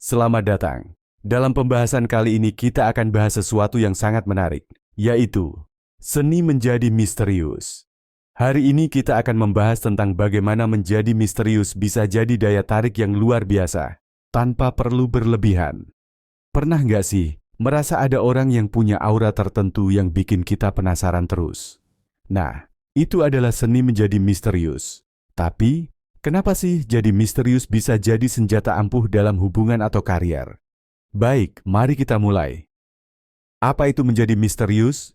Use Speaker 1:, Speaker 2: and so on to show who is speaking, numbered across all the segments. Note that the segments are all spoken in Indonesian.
Speaker 1: Selamat datang. Dalam pembahasan kali ini kita akan bahas sesuatu yang sangat menarik, yaitu seni menjadi misterius. Hari ini kita akan membahas tentang bagaimana menjadi misterius bisa jadi daya tarik yang luar biasa, tanpa perlu berlebihan. Pernah nggak sih, merasa ada orang yang punya aura tertentu yang bikin kita penasaran terus? Nah, itu adalah seni menjadi misterius. Tapi, kenapa sih jadi misterius bisa jadi senjata ampuh dalam hubungan atau karier? Baik, mari kita mulai. Apa itu menjadi misterius?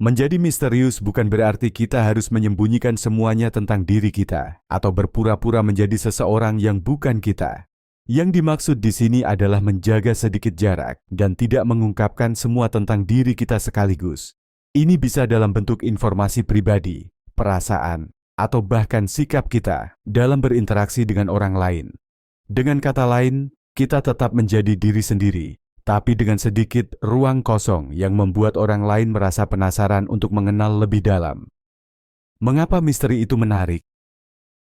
Speaker 1: Menjadi misterius bukan berarti kita harus menyembunyikan semuanya tentang diri kita, atau berpura-pura menjadi seseorang yang bukan kita. Yang dimaksud di sini adalah menjaga sedikit jarak dan tidak mengungkapkan semua tentang diri kita sekaligus. Ini bisa dalam bentuk informasi pribadi, perasaan, atau bahkan sikap kita dalam berinteraksi dengan orang lain. Dengan kata lain, kita tetap menjadi diri sendiri, tapi dengan sedikit ruang kosong yang membuat orang lain merasa penasaran untuk mengenal lebih dalam. Mengapa misteri itu menarik?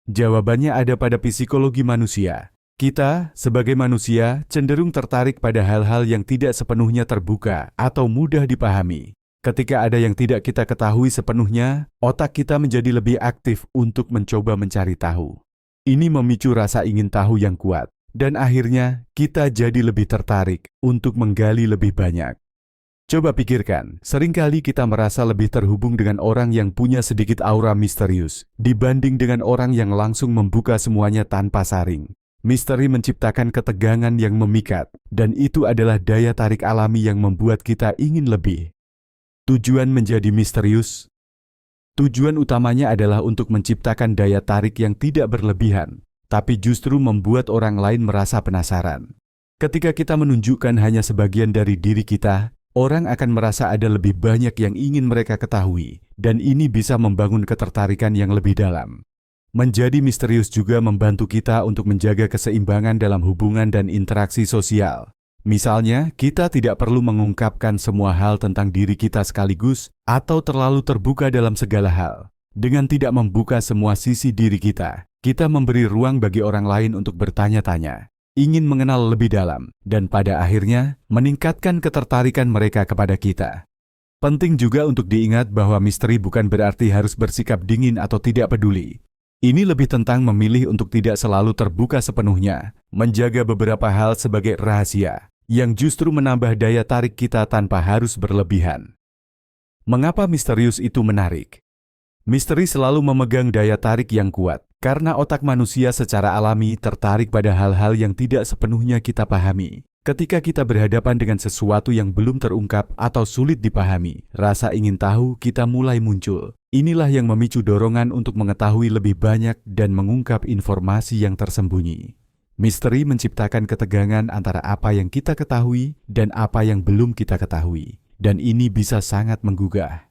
Speaker 1: Jawabannya ada pada psikologi manusia. Kita, sebagai manusia, cenderung tertarik pada hal-hal yang tidak sepenuhnya terbuka atau mudah dipahami. Ketika ada yang tidak kita ketahui sepenuhnya, otak kita menjadi lebih aktif untuk mencoba mencari tahu. Ini memicu rasa ingin tahu yang kuat, dan akhirnya kita jadi lebih tertarik untuk menggali lebih banyak. Coba pikirkan, seringkali kita merasa lebih terhubung dengan orang yang punya sedikit aura misterius dibanding dengan orang yang langsung membuka semuanya tanpa saring. Misteri menciptakan ketegangan yang memikat, dan itu adalah daya tarik alami yang membuat kita ingin lebih. Tujuan menjadi misterius. Tujuan utamanya adalah untuk menciptakan daya tarik yang tidak berlebihan, tapi justru membuat orang lain merasa penasaran. Ketika kita menunjukkan hanya sebagian dari diri kita, orang akan merasa ada lebih banyak yang ingin mereka ketahui, dan ini bisa membangun ketertarikan yang lebih dalam. Menjadi misterius juga membantu kita untuk menjaga keseimbangan dalam hubungan dan interaksi sosial. Misalnya, kita tidak perlu mengungkapkan semua hal tentang diri kita sekaligus atau terlalu terbuka dalam segala hal. Dengan tidak membuka semua sisi diri kita memberi ruang bagi orang lain untuk bertanya-tanya, ingin mengenal lebih dalam, dan pada akhirnya meningkatkan ketertarikan mereka kepada kita. Penting juga untuk diingat bahwa misteri bukan berarti harus bersikap dingin atau tidak peduli. Ini lebih tentang memilih untuk tidak selalu terbuka sepenuhnya, menjaga beberapa hal sebagai rahasia, yang justru menambah daya tarik kita tanpa harus berlebihan. Mengapa misterius itu menarik? Misteri selalu memegang daya tarik yang kuat, karena otak manusia secara alami tertarik pada hal-hal yang tidak sepenuhnya kita pahami. Ketika kita berhadapan dengan sesuatu yang belum terungkap atau sulit dipahami, rasa ingin tahu kita mulai muncul. Inilah yang memicu dorongan untuk mengetahui lebih banyak dan mengungkap informasi yang tersembunyi. Misteri menciptakan ketegangan antara apa yang kita ketahui dan apa yang belum kita ketahui, dan ini bisa sangat menggugah.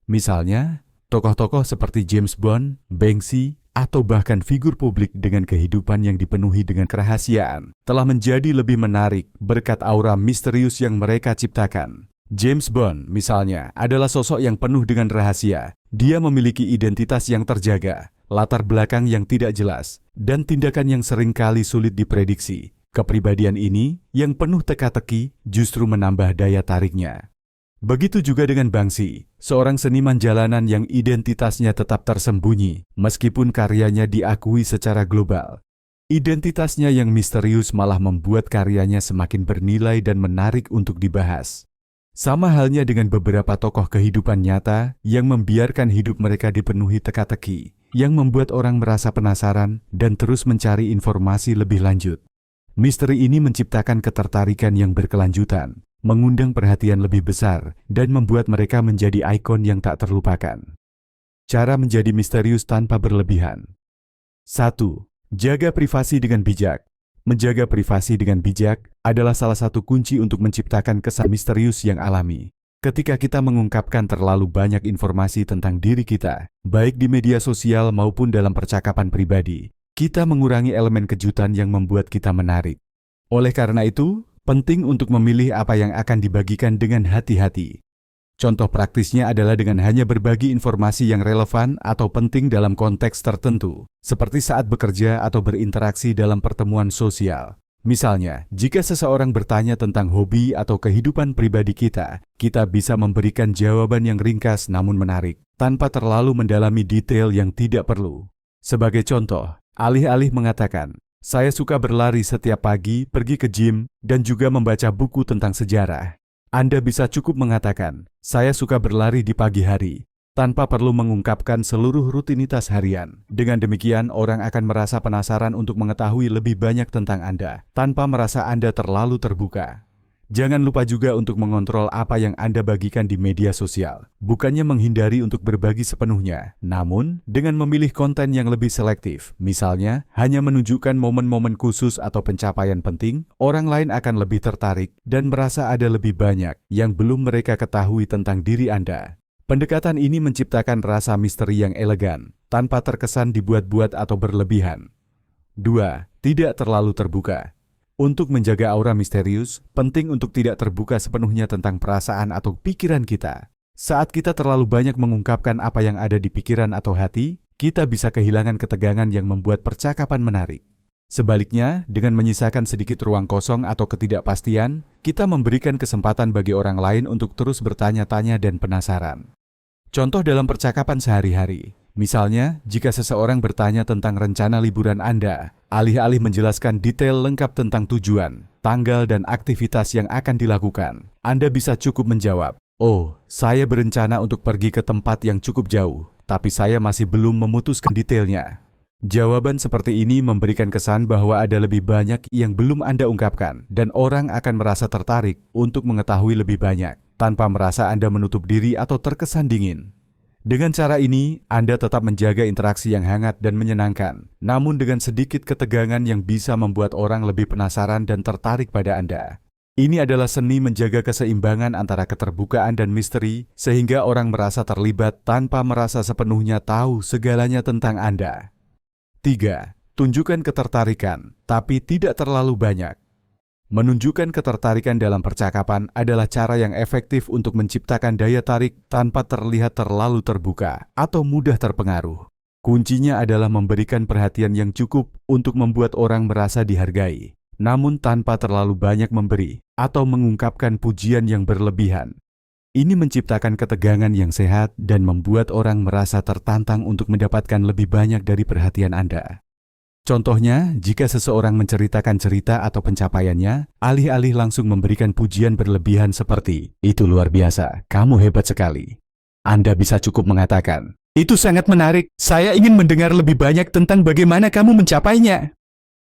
Speaker 1: Misalnya, tokoh-tokoh seperti James Bond, Banksy, atau bahkan figur publik dengan kehidupan yang dipenuhi dengan kerahasiaan telah menjadi lebih menarik berkat aura misterius yang mereka ciptakan. James Bond, misalnya, adalah sosok yang penuh dengan rahasia. Dia memiliki identitas yang terjaga, latar belakang yang tidak jelas, dan tindakan yang seringkali sulit diprediksi. Kepribadian ini, yang penuh teka-teki, justru menambah daya tariknya. Begitu juga dengan Banksy, seorang seniman jalanan yang identitasnya tetap tersembunyi, meskipun karyanya diakui secara global. Identitasnya yang misterius malah membuat karyanya semakin bernilai dan menarik untuk dibahas. Sama halnya dengan beberapa tokoh kehidupan nyata yang membiarkan hidup mereka dipenuhi teka-teki, yang membuat orang merasa penasaran dan terus mencari informasi lebih lanjut. Misteri ini menciptakan ketertarikan yang berkelanjutan, mengundang perhatian lebih besar, dan membuat mereka menjadi ikon yang tak terlupakan. Cara menjadi misterius tanpa berlebihan. 1. Jaga privasi dengan bijak. Menjaga privasi dengan bijak adalah salah satu kunci untuk menciptakan kesan misterius yang alami. Ketika kita mengungkapkan terlalu banyak informasi tentang diri kita, baik di media sosial maupun dalam percakapan pribadi, kita mengurangi elemen kejutan yang membuat kita menarik. Oleh karena itu, penting untuk memilih apa yang akan dibagikan dengan hati-hati. Contoh praktisnya adalah dengan hanya berbagi informasi yang relevan atau penting dalam konteks tertentu, seperti saat bekerja atau berinteraksi dalam pertemuan sosial. Misalnya, jika seseorang bertanya tentang hobi atau kehidupan pribadi kita bisa memberikan jawaban yang ringkas namun menarik, tanpa terlalu mendalami detail yang tidak perlu. Sebagai contoh, alih-alih mengatakan, "Saya suka berlari setiap pagi, pergi ke gym, dan juga membaca buku tentang sejarah." Anda bisa cukup mengatakan, "Saya suka berlari di pagi hari," tanpa perlu mengungkapkan seluruh rutinitas harian. Dengan demikian, orang akan merasa penasaran untuk mengetahui lebih banyak tentang Anda, tanpa merasa Anda terlalu terbuka. Jangan lupa juga untuk mengontrol apa yang Anda bagikan di media sosial. Bukannya menghindari untuk berbagi sepenuhnya, namun dengan memilih konten yang lebih selektif. Misalnya, hanya menunjukkan momen-momen khusus atau pencapaian penting, orang lain akan lebih tertarik dan merasa ada lebih banyak yang belum mereka ketahui tentang diri Anda. Pendekatan ini menciptakan rasa misteri yang elegan, tanpa terkesan dibuat-buat atau berlebihan. 2. Tidak terlalu terbuka. Untuk menjaga aura misterius, penting untuk tidak terbuka sepenuhnya tentang perasaan atau pikiran kita. Saat kita terlalu banyak mengungkapkan apa yang ada di pikiran atau hati, kita bisa kehilangan ketegangan yang membuat percakapan menarik. Sebaliknya, dengan menyisakan sedikit ruang kosong atau ketidakpastian, kita memberikan kesempatan bagi orang lain untuk terus bertanya-tanya dan penasaran. Contoh dalam percakapan sehari-hari. Misalnya, jika seseorang bertanya tentang rencana liburan Anda, alih-alih menjelaskan detail lengkap tentang tujuan, tanggal, dan aktivitas yang akan dilakukan, Anda bisa cukup menjawab, "Oh, saya berencana untuk pergi ke tempat yang cukup jauh, tapi saya masih belum memutuskan detailnya." Jawaban seperti ini memberikan kesan bahwa ada lebih banyak yang belum Anda ungkapkan, dan orang akan merasa tertarik untuk mengetahui lebih banyak, tanpa merasa Anda menutup diri atau terkesan dingin. Dengan cara ini, Anda tetap menjaga interaksi yang hangat dan menyenangkan, namun dengan sedikit ketegangan yang bisa membuat orang lebih penasaran dan tertarik pada Anda. Ini adalah seni menjaga keseimbangan antara keterbukaan dan misteri, sehingga orang merasa terlibat tanpa merasa sepenuhnya tahu segalanya tentang Anda. 3. Tunjukkan ketertarikan, tapi tidak terlalu banyak. Menunjukkan ketertarikan dalam percakapan adalah cara yang efektif untuk menciptakan daya tarik tanpa terlihat terlalu terbuka atau mudah terpengaruh. Kuncinya adalah memberikan perhatian yang cukup untuk membuat orang merasa dihargai, namun tanpa terlalu banyak memberi atau mengungkapkan pujian yang berlebihan. Ini menciptakan ketegangan yang sehat dan membuat orang merasa tertantang untuk mendapatkan lebih banyak dari perhatian Anda. Contohnya, jika seseorang menceritakan cerita atau pencapaiannya, alih-alih langsung memberikan pujian berlebihan seperti, "Itu luar biasa, kamu hebat sekali." Anda bisa cukup mengatakan, "Itu sangat menarik, saya ingin mendengar lebih banyak tentang bagaimana kamu mencapainya."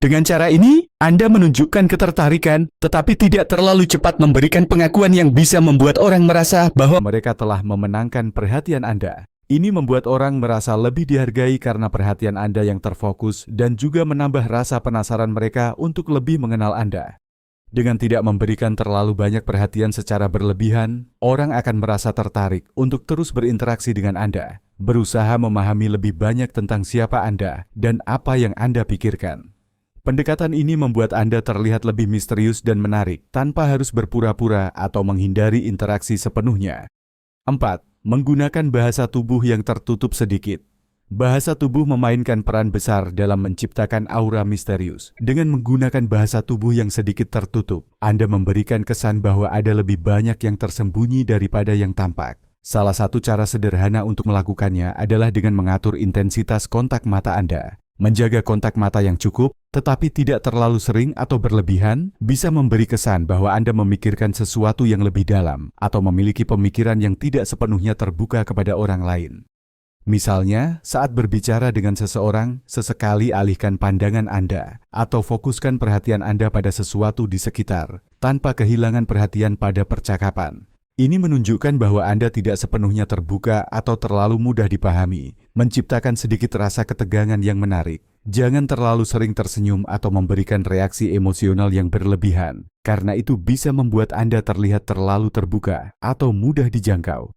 Speaker 1: Dengan cara ini, Anda menunjukkan ketertarikan, tetapi tidak terlalu cepat memberikan pengakuan yang bisa membuat orang merasa bahwa mereka telah memenangkan perhatian Anda. Ini membuat orang merasa lebih dihargai karena perhatian Anda yang terfokus dan juga menambah rasa penasaran mereka untuk lebih mengenal Anda. Dengan tidak memberikan terlalu banyak perhatian secara berlebihan, orang akan merasa tertarik untuk terus berinteraksi dengan Anda, berusaha memahami lebih banyak tentang siapa Anda dan apa yang Anda pikirkan. Pendekatan ini membuat Anda terlihat lebih misterius dan menarik tanpa harus berpura-pura atau menghindari interaksi sepenuhnya. 4. Menggunakan bahasa tubuh yang tertutup sedikit. Bahasa tubuh memainkan peran besar dalam menciptakan aura misterius. Dengan menggunakan bahasa tubuh yang sedikit tertutup, Anda memberikan kesan bahwa ada lebih banyak yang tersembunyi daripada yang tampak. Salah satu cara sederhana untuk melakukannya adalah dengan mengatur intensitas kontak mata Anda. Menjaga kontak mata yang cukup, tetapi tidak terlalu sering atau berlebihan, bisa memberi kesan bahwa Anda memikirkan sesuatu yang lebih dalam atau memiliki pemikiran yang tidak sepenuhnya terbuka kepada orang lain. Misalnya, saat berbicara dengan seseorang, sesekali alihkan pandangan Anda atau fokuskan perhatian Anda pada sesuatu di sekitar, tanpa kehilangan perhatian pada percakapan. Ini menunjukkan bahwa Anda tidak sepenuhnya terbuka atau terlalu mudah dipahami, menciptakan sedikit rasa ketegangan yang menarik. Jangan terlalu sering tersenyum atau memberikan reaksi emosional yang berlebihan, karena itu bisa membuat Anda terlihat terlalu terbuka atau mudah dijangkau.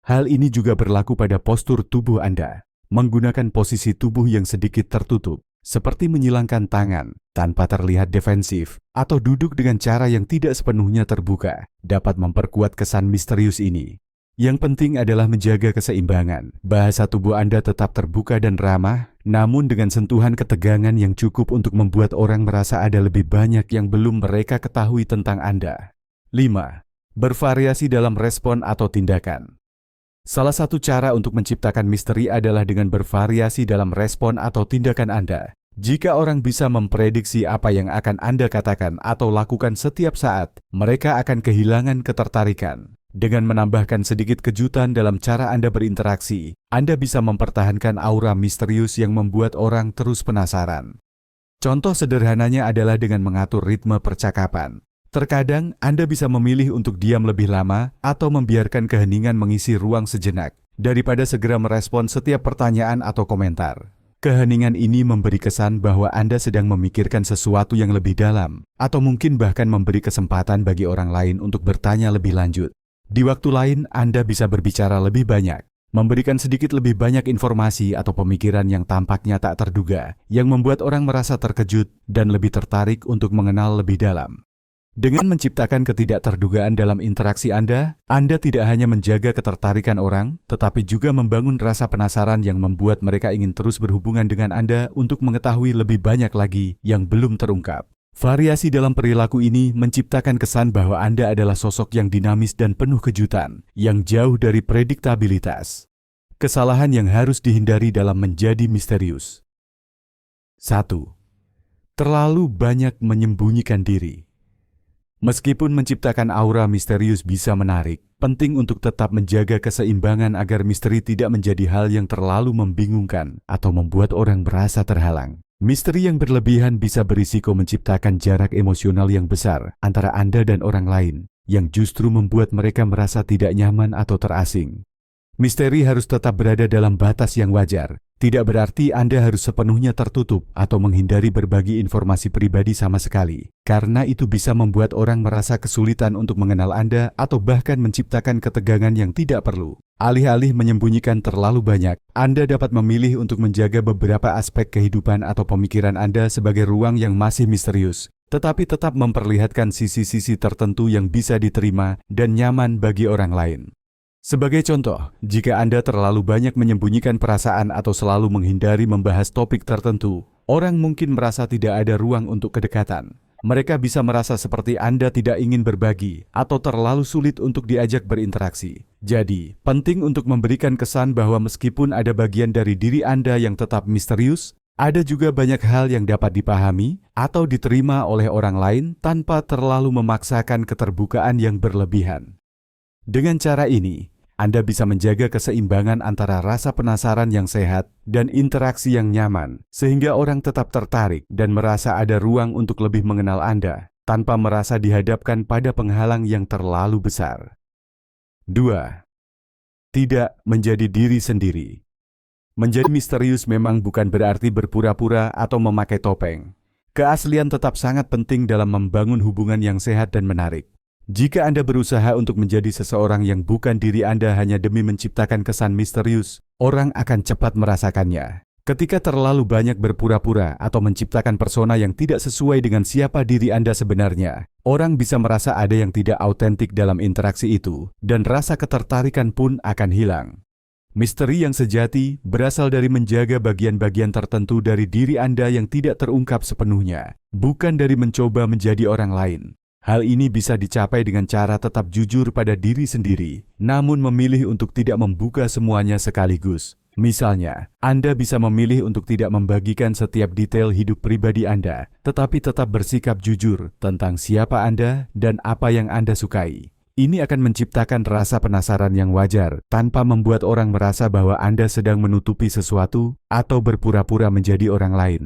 Speaker 1: Hal ini juga berlaku pada postur tubuh Anda. Menggunakan posisi tubuh yang sedikit tertutup, seperti menyilangkan tangan tanpa terlihat defensif atau duduk dengan cara yang tidak sepenuhnya terbuka, dapat memperkuat kesan misterius ini. Yang penting adalah menjaga keseimbangan. Bahasa tubuh Anda tetap terbuka dan ramah, namun dengan sentuhan ketegangan yang cukup untuk membuat orang merasa ada lebih banyak yang belum mereka ketahui tentang Anda. 5. Bervariasi dalam respon atau tindakan. Salah satu cara untuk menciptakan misteri adalah dengan bervariasi dalam respon atau tindakan Anda. Jika orang bisa memprediksi apa yang akan Anda katakan atau lakukan setiap saat, mereka akan kehilangan ketertarikan. Dengan menambahkan sedikit kejutan dalam cara Anda berinteraksi, Anda bisa mempertahankan aura misterius yang membuat orang terus penasaran. Contoh sederhananya adalah dengan mengatur ritme percakapan. Terkadang Anda bisa memilih untuk diam lebih lama atau membiarkan keheningan mengisi ruang sejenak, daripada segera merespon setiap pertanyaan atau komentar. Keheningan ini memberi kesan bahwa Anda sedang memikirkan sesuatu yang lebih dalam, atau mungkin bahkan memberi kesempatan bagi orang lain untuk bertanya lebih lanjut. Di waktu lain, Anda bisa berbicara lebih banyak, memberikan sedikit lebih banyak informasi atau pemikiran yang tampaknya tak terduga, yang membuat orang merasa terkejut dan lebih tertarik untuk mengenal lebih dalam. Dengan menciptakan ketidakterdugaan dalam interaksi Anda tidak hanya menjaga ketertarikan orang, tetapi juga membangun rasa penasaran yang membuat mereka ingin terus berhubungan dengan Anda untuk mengetahui lebih banyak lagi yang belum terungkap. Variasi dalam perilaku ini menciptakan kesan bahwa Anda adalah sosok yang dinamis dan penuh kejutan, yang jauh dari prediktabilitas. Kesalahan yang harus dihindari dalam menjadi misterius. 1. Terlalu banyak menyembunyikan diri. Meskipun menciptakan aura misterius bisa menarik, penting untuk tetap menjaga keseimbangan agar misteri tidak menjadi hal yang terlalu membingungkan atau membuat orang merasa terhalang. Misteri yang berlebihan bisa berisiko menciptakan jarak emosional yang besar antara Anda dan orang lain, yang justru membuat mereka merasa tidak nyaman atau terasing. Misteri harus tetap berada dalam batas yang wajar. Tidak berarti Anda harus sepenuhnya tertutup atau menghindari berbagi informasi pribadi sama sekali, karena itu bisa membuat orang merasa kesulitan untuk mengenal Anda atau bahkan menciptakan ketegangan yang tidak perlu. Alih-alih menyembunyikan terlalu banyak, Anda dapat memilih untuk menjaga beberapa aspek kehidupan atau pemikiran Anda sebagai ruang yang masih misterius, tetapi tetap memperlihatkan sisi-sisi tertentu yang bisa diterima dan nyaman bagi orang lain. Sebagai contoh, jika Anda terlalu banyak menyembunyikan perasaan atau selalu menghindari membahas topik tertentu, orang mungkin merasa tidak ada ruang untuk kedekatan. Mereka bisa merasa seperti Anda tidak ingin berbagi atau terlalu sulit untuk diajak berinteraksi. Jadi, penting untuk memberikan kesan bahwa meskipun ada bagian dari diri Anda yang tetap misterius, ada juga banyak hal yang dapat dipahami atau diterima oleh orang lain tanpa terlalu memaksakan keterbukaan yang berlebihan. Dengan cara ini, Anda bisa menjaga keseimbangan antara rasa penasaran yang sehat dan interaksi yang nyaman, sehingga orang tetap tertarik dan merasa ada ruang untuk lebih mengenal Anda, tanpa merasa dihadapkan pada penghalang yang terlalu besar. 2. Tidak menjadi diri sendiri. Menjadi misterius memang bukan berarti berpura-pura atau memakai topeng. Keaslian tetap sangat penting dalam membangun hubungan yang sehat dan menarik. Jika Anda berusaha untuk menjadi seseorang yang bukan diri Anda hanya demi menciptakan kesan misterius, orang akan cepat merasakannya. Ketika terlalu banyak berpura-pura atau menciptakan persona yang tidak sesuai dengan siapa diri Anda sebenarnya, orang bisa merasa ada yang tidak autentik dalam interaksi itu, dan rasa ketertarikan pun akan hilang. Misteri yang sejati berasal dari menjaga bagian-bagian tertentu dari diri Anda yang tidak terungkap sepenuhnya, bukan dari mencoba menjadi orang lain. Hal ini bisa dicapai dengan cara tetap jujur pada diri sendiri, namun memilih untuk tidak membuka semuanya sekaligus. Misalnya, Anda bisa memilih untuk tidak membagikan setiap detail hidup pribadi Anda, tetapi tetap bersikap jujur tentang siapa Anda dan apa yang Anda sukai. Ini akan menciptakan rasa penasaran yang wajar, tanpa membuat orang merasa bahwa Anda sedang menutupi sesuatu atau berpura-pura menjadi orang lain.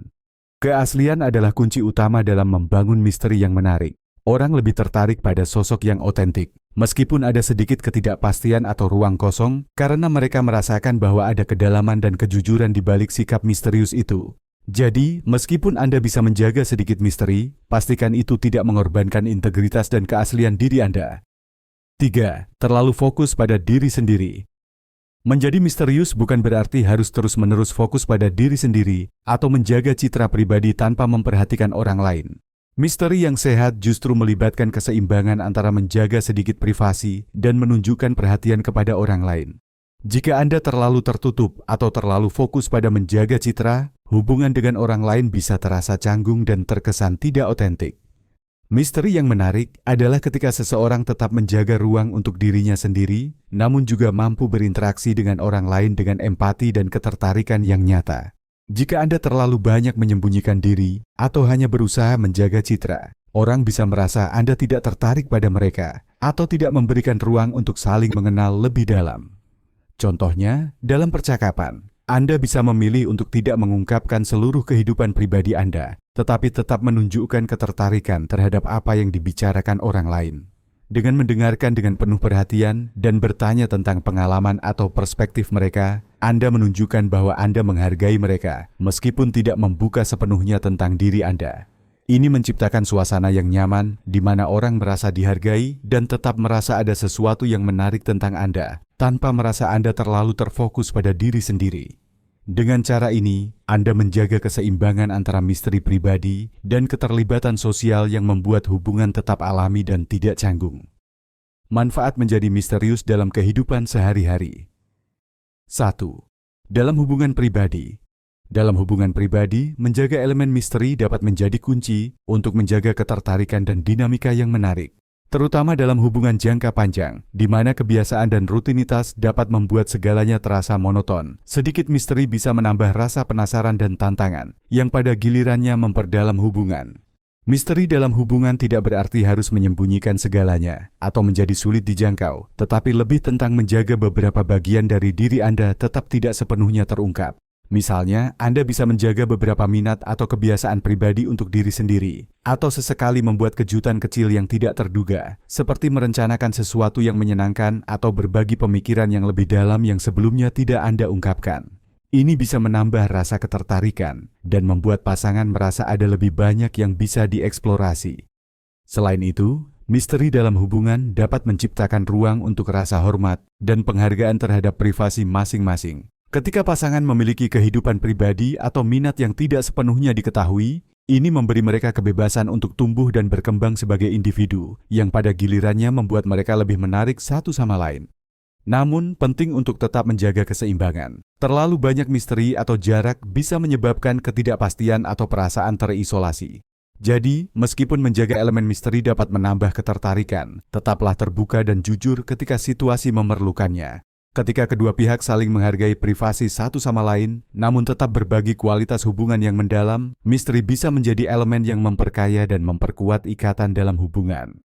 Speaker 1: Keaslian adalah kunci utama dalam membangun misteri yang menarik. Orang lebih tertarik pada sosok yang otentik, meskipun ada sedikit ketidakpastian atau ruang kosong, karena mereka merasakan bahwa ada kedalaman dan kejujuran di balik sikap misterius itu. Jadi, meskipun Anda bisa menjaga sedikit misteri, pastikan itu tidak mengorbankan integritas dan keaslian diri Anda. 3. Terlalu fokus pada diri sendiri. Menjadi misterius bukan berarti harus terus-menerus fokus pada diri sendiri atau menjaga citra pribadi tanpa memperhatikan orang lain. Misteri yang sehat justru melibatkan keseimbangan antara menjaga sedikit privasi dan menunjukkan perhatian kepada orang lain. Jika Anda terlalu tertutup atau terlalu fokus pada menjaga citra, hubungan dengan orang lain bisa terasa canggung dan terkesan tidak otentik. Misteri yang menarik adalah ketika seseorang tetap menjaga ruang untuk dirinya sendiri, namun juga mampu berinteraksi dengan orang lain dengan empati dan ketertarikan yang nyata. Jika Anda terlalu banyak menyembunyikan diri atau hanya berusaha menjaga citra, orang bisa merasa Anda tidak tertarik pada mereka atau tidak memberikan ruang untuk saling mengenal lebih dalam. Contohnya, dalam percakapan, Anda bisa memilih untuk tidak mengungkapkan seluruh kehidupan pribadi Anda, tetapi tetap menunjukkan ketertarikan terhadap apa yang dibicarakan orang lain. Dengan mendengarkan dengan penuh perhatian dan bertanya tentang pengalaman atau perspektif mereka, Anda menunjukkan bahwa Anda menghargai mereka, meskipun tidak membuka sepenuhnya tentang diri Anda. Ini menciptakan suasana yang nyaman, di mana orang merasa dihargai dan tetap merasa ada sesuatu yang menarik tentang Anda, tanpa merasa Anda terlalu terfokus pada diri sendiri. Dengan cara ini, Anda menjaga keseimbangan antara misteri pribadi dan keterlibatan sosial yang membuat hubungan tetap alami dan tidak canggung. Manfaat menjadi misterius dalam kehidupan sehari-hari. 1. Dalam hubungan pribadi. Dalam hubungan pribadi, menjaga elemen misteri dapat menjadi kunci untuk menjaga ketertarikan dan dinamika yang menarik. Terutama dalam hubungan jangka panjang, di mana kebiasaan dan rutinitas dapat membuat segalanya terasa monoton. Sedikit misteri bisa menambah rasa penasaran dan tantangan, yang pada gilirannya memperdalam hubungan. Misteri dalam hubungan tidak berarti harus menyembunyikan segalanya, atau menjadi sulit dijangkau, tetapi lebih tentang menjaga beberapa bagian dari diri Anda tetap tidak sepenuhnya terungkap. Misalnya, Anda bisa menjaga beberapa minat atau kebiasaan pribadi untuk diri sendiri, atau sesekali membuat kejutan kecil yang tidak terduga, seperti merencanakan sesuatu yang menyenangkan atau berbagi pemikiran yang lebih dalam yang sebelumnya tidak Anda ungkapkan. Ini bisa menambah rasa ketertarikan dan membuat pasangan merasa ada lebih banyak yang bisa dieksplorasi. Selain itu, misteri dalam hubungan dapat menciptakan ruang untuk rasa hormat dan penghargaan terhadap privasi masing-masing. Ketika pasangan memiliki kehidupan pribadi atau minat yang tidak sepenuhnya diketahui, ini memberi mereka kebebasan untuk tumbuh dan berkembang sebagai individu, yang pada gilirannya membuat mereka lebih menarik satu sama lain. Namun, penting untuk tetap menjaga keseimbangan. Terlalu banyak misteri atau jarak bisa menyebabkan ketidakpastian atau perasaan terisolasi. Jadi, meskipun menjaga elemen misteri dapat menambah ketertarikan, tetaplah terbuka dan jujur ketika situasi memerlukannya. Ketika kedua pihak saling menghargai privasi satu sama lain, namun tetap berbagi kualitas hubungan yang mendalam, misteri bisa menjadi elemen yang memperkaya dan memperkuat ikatan dalam hubungan.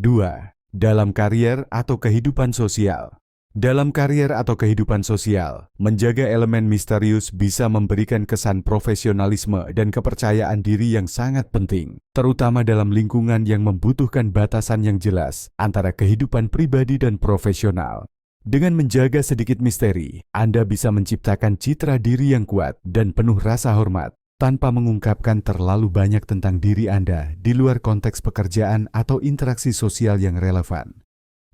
Speaker 1: 2. Dalam karier atau kehidupan sosial. Dalam karier atau kehidupan sosial, menjaga elemen misterius bisa memberikan kesan profesionalisme dan kepercayaan diri yang sangat penting, terutama dalam lingkungan yang membutuhkan batasan yang jelas antara kehidupan pribadi dan profesional. Dengan menjaga sedikit misteri, Anda bisa menciptakan citra diri yang kuat dan penuh rasa hormat, tanpa mengungkapkan terlalu banyak tentang diri Anda di luar konteks pekerjaan atau interaksi sosial yang relevan.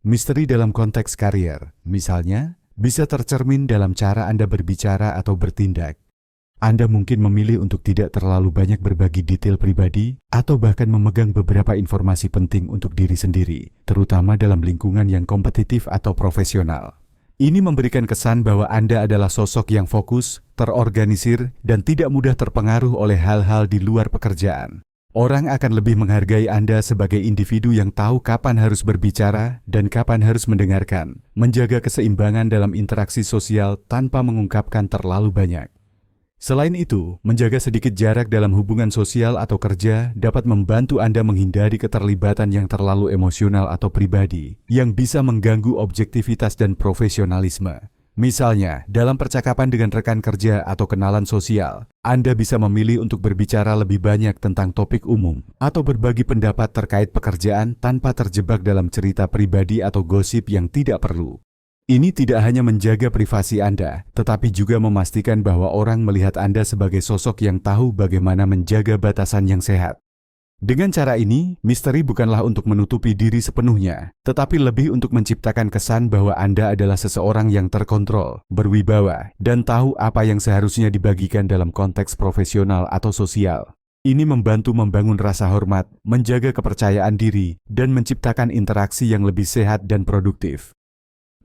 Speaker 1: Misteri dalam konteks karier, misalnya, bisa tercermin dalam cara Anda berbicara atau bertindak. Anda mungkin memilih untuk tidak terlalu banyak berbagi detail pribadi atau bahkan memegang beberapa informasi penting untuk diri sendiri, terutama dalam lingkungan yang kompetitif atau profesional. Ini memberikan kesan bahwa Anda adalah sosok yang fokus, terorganisir, dan tidak mudah terpengaruh oleh hal-hal di luar pekerjaan. Orang akan lebih menghargai Anda sebagai individu yang tahu kapan harus berbicara dan kapan harus mendengarkan, menjaga keseimbangan dalam interaksi sosial tanpa mengungkapkan terlalu banyak. Selain itu, menjaga sedikit jarak dalam hubungan sosial atau kerja dapat membantu Anda menghindari keterlibatan yang terlalu emosional atau pribadi, yang bisa mengganggu objektivitas dan profesionalisme. Misalnya, dalam percakapan dengan rekan kerja atau kenalan sosial, Anda bisa memilih untuk berbicara lebih banyak tentang topik umum atau berbagi pendapat terkait pekerjaan tanpa terjebak dalam cerita pribadi atau gosip yang tidak perlu. Ini tidak hanya menjaga privasi Anda, tetapi juga memastikan bahwa orang melihat Anda sebagai sosok yang tahu bagaimana menjaga batasan yang sehat. Dengan cara ini, misteri bukanlah untuk menutupi diri sepenuhnya, tetapi lebih untuk menciptakan kesan bahwa Anda adalah seseorang yang terkontrol, berwibawa, dan tahu apa yang seharusnya dibagikan dalam konteks profesional atau sosial. Ini membantu membangun rasa hormat, menjaga kepercayaan diri, dan menciptakan interaksi yang lebih sehat dan produktif.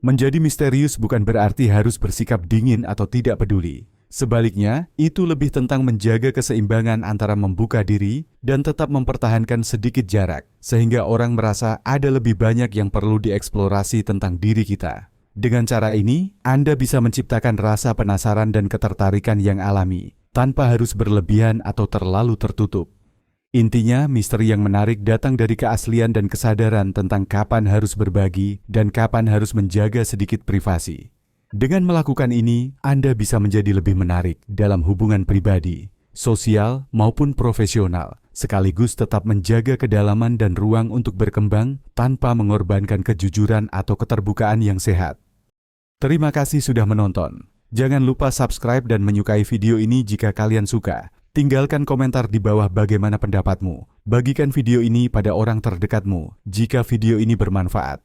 Speaker 1: Menjadi misterius bukan berarti harus bersikap dingin atau tidak peduli. Sebaliknya, itu lebih tentang menjaga keseimbangan antara membuka diri dan tetap mempertahankan sedikit jarak, sehingga orang merasa ada lebih banyak yang perlu dieksplorasi tentang diri kita. Dengan cara ini, Anda bisa menciptakan rasa penasaran dan ketertarikan yang alami, tanpa harus berlebihan atau terlalu tertutup. Intinya, misteri yang menarik datang dari keaslian dan kesadaran tentang kapan harus berbagi dan kapan harus menjaga sedikit privasi. Dengan melakukan ini, Anda bisa menjadi lebih menarik dalam hubungan pribadi, sosial, maupun profesional, sekaligus tetap menjaga kedalaman dan ruang untuk berkembang tanpa mengorbankan kejujuran atau keterbukaan yang sehat. Terima kasih sudah menonton. Jangan lupa subscribe dan menyukai video ini jika kalian suka. Tinggalkan komentar di bawah bagaimana pendapatmu. Bagikan video ini pada orang terdekatmu jika video ini bermanfaat.